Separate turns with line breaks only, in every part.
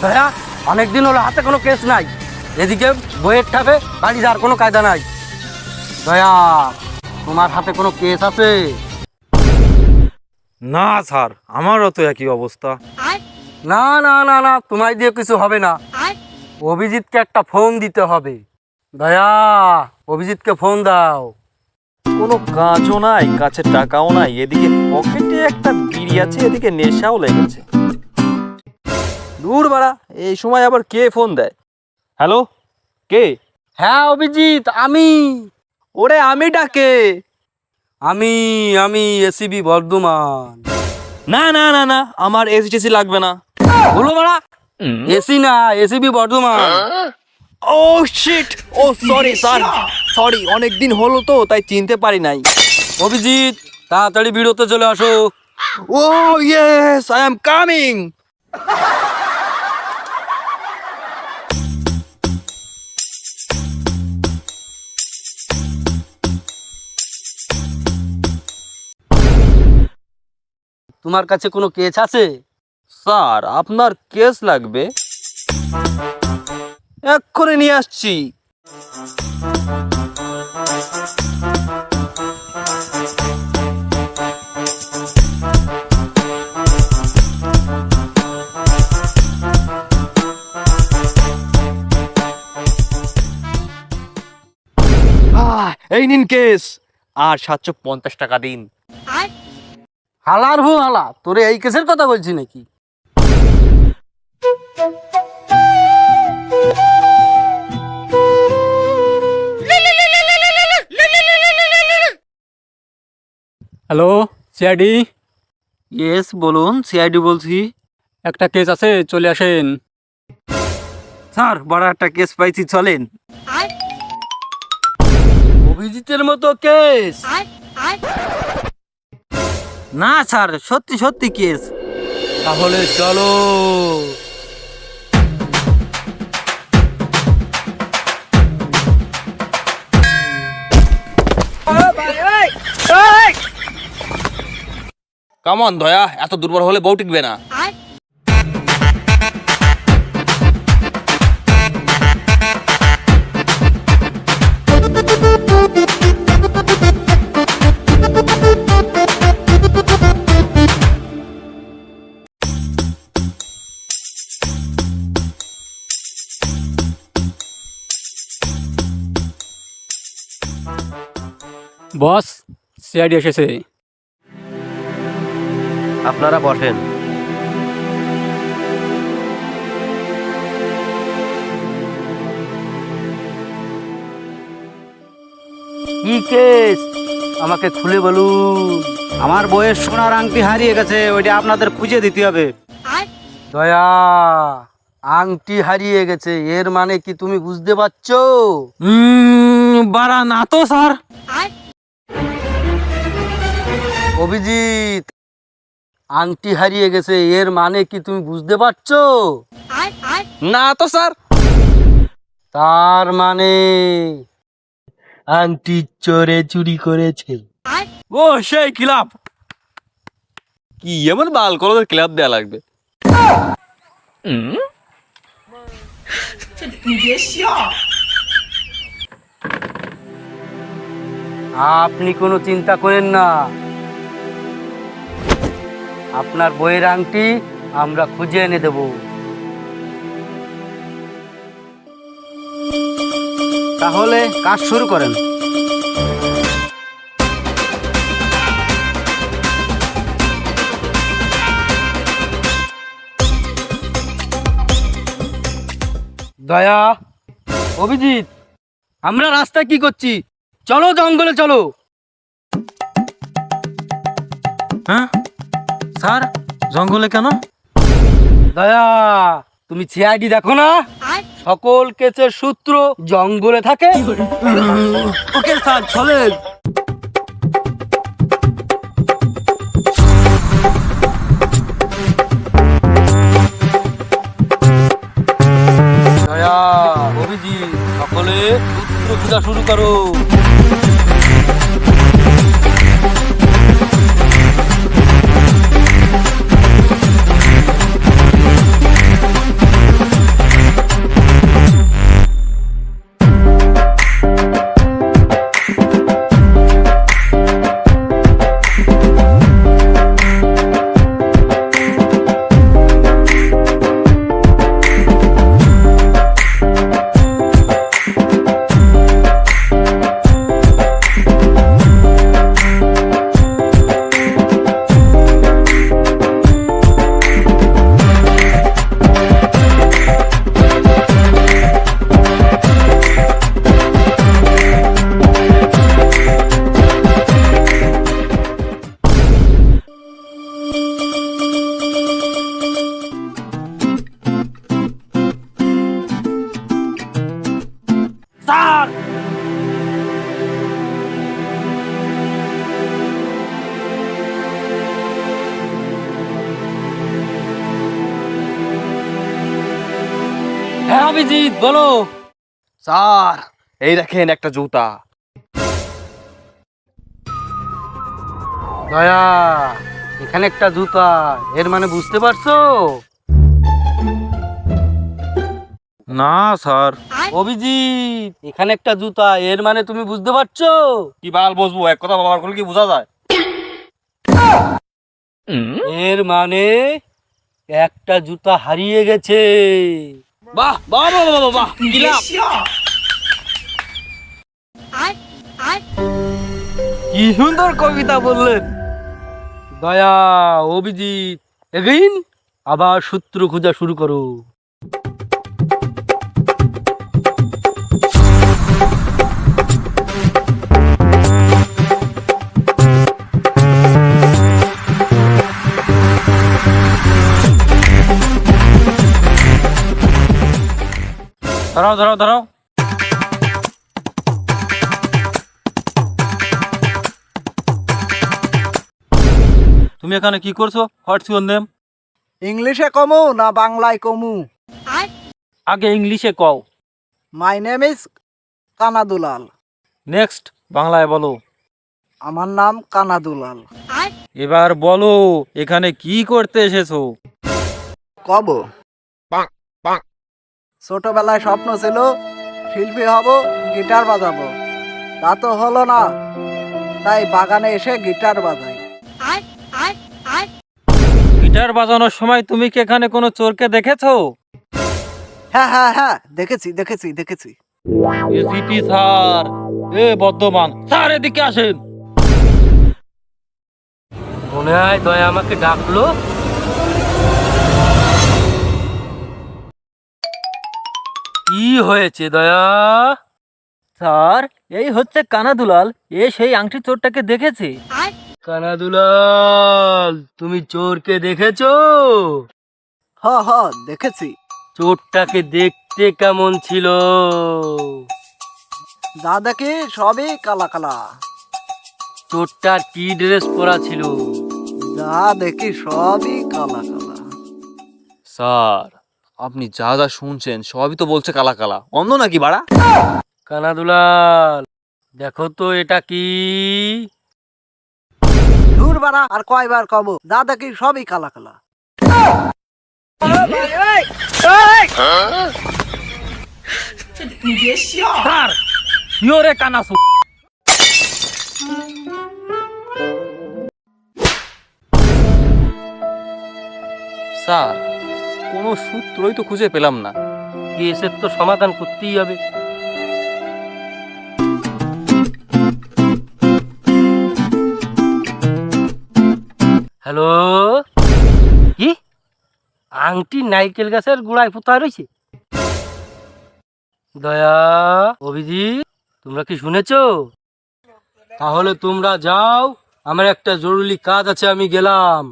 দয়া, অনেকদিন হলো হাতে কোনো কেস নাই, এদিকে বইয়ের ঠাপে বাড়ি যাওয়ার কোনো কায়দা নাই। দয়া, তোমার হাতে কোনো কেস আছে?
না স্যার, আমারও তো একই অবস্থা।
না না না না, তোমায় দিয়ে কিছু হবে না। অভিজিৎকে একটা ফোন দিতে হবে। দয়া, অভিজিৎকে ফোন দাও।
কোনো কাজও নাই, কাছে টাকাও নাই, এদিকে পকেটে একটা বিড়ি আছে, এদিকে নেশাও লেগেছে। দূর বাড়া, এই সময় আবার কে ফোন দেয়? হ্যালো, কে?
হ্যাঁ অভিজিৎ, আমি।
ওরে আমি ডাকে।
আমি আমি এসিবি বর্ধমান।
না না না না, আমার এসটিসি লাগবে না।
বলো বাড়া, এসি না, এসিবি বর্ধমান।
ও শিট, ও সরি স্যার, সরি, অনেক দিন হলো তো তাই চিনতে পারি নাই।
অভিজিৎ, তাড়াতাড়ি বিরতে চলে আসো।
ও ইয়েস, আই এম কামিং।
তোমার কাছে কোনো কেস আছে?
স্যার, আপনার কেস লাগবে? এক্ষুনি নিয়ে আসছি। এই নিন কেস, আর 750 টাকা দিন।
হালার হু হালা, তোরে এই কেসের কথা বলছি নাকি?
Hello, CID.
ইয়েস, বলুন, সিআইডি বলছি।
একটা কেস আছে, চলে আসেন।
স্যার, বড় একটা কেস পাইছি, চলেন। অভিজিতের মতো কেস? না স্যার, সত্যি সত্যি কেস। তাহলে চলো।
কামন দয়া, এত দুর্বল হলে বউ টিকবে না।
বস, সিআইডি এসেছে।
আপনারা বসেন।
কি কেস, আমাকে খুলে বলুন।
আমার বইয়ের সোনার আংটি হারিয়ে গেছে, ওইটা আপনাদের খুঁজে দিতে হবে।
দয়া, আংটি হারিয়ে গেছে, এর মানে কি তুমি বুঝতে পারছো?
বাড়া না তো স্যার।
অভিজিৎ, আংটি হারিয়ে গেছে, এর মানে কি তুমি বুঝতে পারছো?
না তো স্যার।
তার মানে আংটি চোরে চুরি করেছে।
ও সেই ক্লাব, কি এমন বাল কলদের ক্লাব দেয়া লাগবে?
আপনি কোনো চিন্তা করেন না, আপনার বইয়ের আংটি আমরা খুঁজে এনে দেব।
তাহলে কাজ শুরু করেন।
দয়া, অভিজিৎ, আমরা রাস্তায় কি করছি? চলো জঙ্গলে চলো।
হ্যাঁ স্যার, জঙ্গলে কেন?
দয়া, তুমি সিআইডি দেখো না? সকল কেসের সূত্র জঙ্গলে থাকে।
ওকে স্যার, চলেন।
দয়া, অভিজিৎ, সকলে সূত্র খোঁজা শুরু করো। অভিজিৎ বলো।
স্যার এই দেখেন একটা জুতা।
দয়া, এখানে একটা জুতা, এর মানে বুঝতে পারছো?
না স্যার।
অভিজিৎ, এখানে একটা জুতা, এর মানে তুমি বুঝতে পারছো?
কি বাল বসবো, এক কথা ব্যবহার করলে কি বোঝা যায়?
এর মানে একটা জুতা হারিয়ে গেছে।
বাহ বাহ বাহ বাহ বাহ, বাহ দিলাম।
কি সুন্দর কবিতা বললেন। দয়া, অভিজিৎ, এগেইন আবার সূত্র খোঁজা শুরু করো।
দাঁড়াও দাঁড়াও দাঁড়াও। তুমি এখানে কি করছো? What's your name?
ইংলিশে কমু না বাংলায় কমু?
আগে ইংলিশে কও।
My name is Kanadulal.
Next বাংলায় বলো।
আমার নাম কানাদুলাল।
এবার বলো এখানে কি করতে এসেছো?
কব ছোটবেলায় স্বপ্ন ছিল শিল্পী হব, গিটার বাজাবো। তা তো হলো না, তাই বাগানে এসে গিটার বাজাই।
গিটার বাজানোর সময় তুমি কি এখানে কোনো চোরকে দেখেছো?
হ্যাঁ হ্যাঁ হ্যাঁ, দেখেছি দেখেছি দেখেছি।
এসিপি স্যার, এ বর্ধমান স্যার, এদিকে আসেন।
মনে হয় দয়া আমাকে ডাকলো। কি হয়েছে দয়া?
স্যার এই হচ্ছে কানাদুলাল, এ সেই আংটি চোরটাকে দেখেছে।
কানাদুলাল, তুমি চোরকে দেখেছো?
হ হ, দেখেছি।
চোরটাকে দেখতে কেমন ছিল?
যা দেখি সবই কালা কালা।
চোরটার কি ড্রেস পরা ছিল?
যা দেখি সবই কালা কালা।
স্যার আপনি যা যা শুনছেন সবই তো বলছে কালা কালা, অন্ধ নাকি বাড়া?
কানাদুলাল, দেখো তো এটা কি?
দূর বাড়া, আর কয়বার কব, যা দেখি সবই কালা কালা।
স্যার শিওরে কানাসু।
স্যার কোনো সূত্রই তো খুঁজে পেলাম না।
কেসের তো সমাধান করতেই হবে। হ্যালো, কি আংটি নাইকেল গাছের গোড়ায় পোতা রয়েছে? দয়া, অভিজিৎ, তোমরা কি শুনেছো? তাহলে তোমরা যাও, আমার একটা জরুরি কাজ আছে, আমি গেলাম।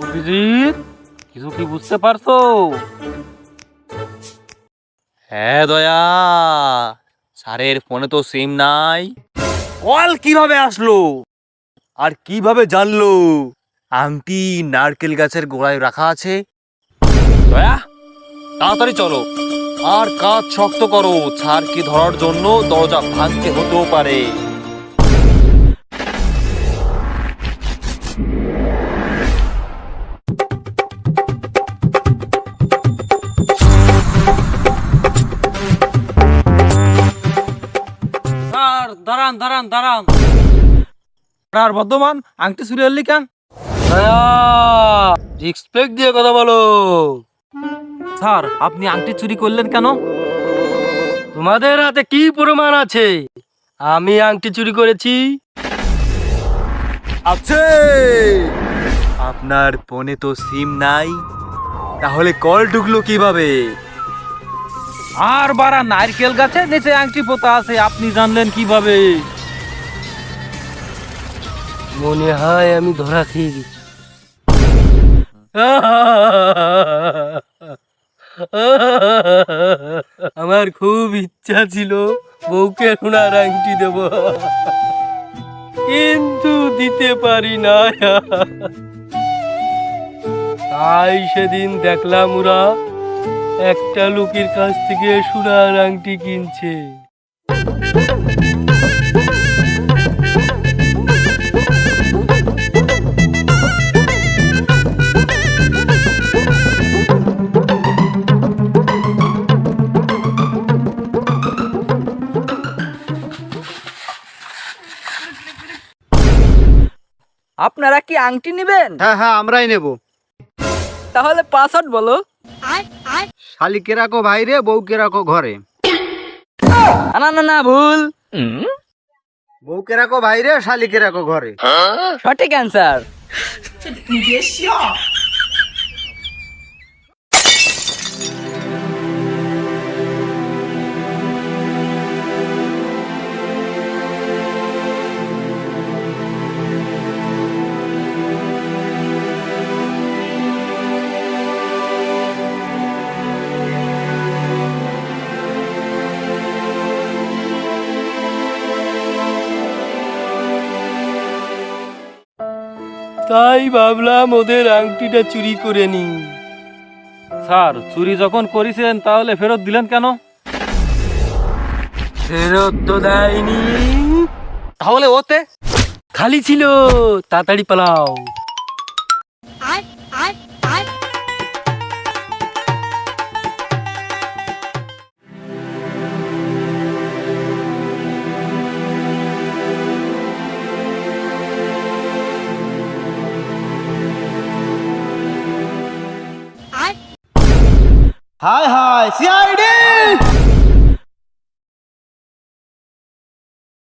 অভিজিৎ, কিছু কি বুঝতে পারছো?
হ্যাঁ দয়া, স্যারের ফোনে তো সিম নাই। কল কিভাবে আসলো আর কিভাবে জানলো আংটি নারকেল গাছের গোড়ায় রাখা আছে? দয়া তাড়াতাড়ি চলো আর কাজ শক্ত করো, স্যারকে ধরার জন্য দরজা ভাঙতে হতেও পারে।
স্যার দাঁড়ান দাঁড়ান দাঁড়ান। আর বর্ধমান আংটি চুরি হলি কেন?
রেসপেক্ট দিয়ে কথা বলো।
স্যার আপনি আংটি চুরি করলেন কেন?
তোমাদের হাতে কি প্রমাণ আছে আমি আংটি চুরি করেছি?
আছে। আপনার ফোনে তো সিম নাই, তাহলে কল ঢুকলো কিভাবে?
আর বাড়া নারকেল গাছে নিচে আংটি পোতা আছে, আপনি জানলেন কিভাবে?
মনে হয় আমি ধরা খেয়ে গেছি। আমার খুব ইচ্ছা ছিল বউকে সোনার আংটি দেব, কিন্তু দিতে পারি না। তাই সেদিন দেখলাম ওরা একটা লোকের কাছ থেকে সোনার আংটি কিনছে।
আপনারা কি আংটি নেবেন?
হ্যাঁ হ্যাঁ, আমরাই নেব।
তাহলে পাসওয়ার্ড বলো।
শালিকে রাখো বাইরে, বউকে রাখো ঘরে।
না না না, ভুল।
বউকে রাখো বাইরে, শালিকে রাখো ঘরে।
সঠিক অ্যান্সার।
তাই ভাবলাম ওদের আংটিটা চুরি করে নি।
স্যার, চুরি যখন করেছেন তাহলে ফেরত দিলেন কেন?
ফেরত তো দেয়নি,
তাহলে ওতে
খালি ছিল। তাড়াতাড়ি পালাও।
হায় হায়, সিআইডি!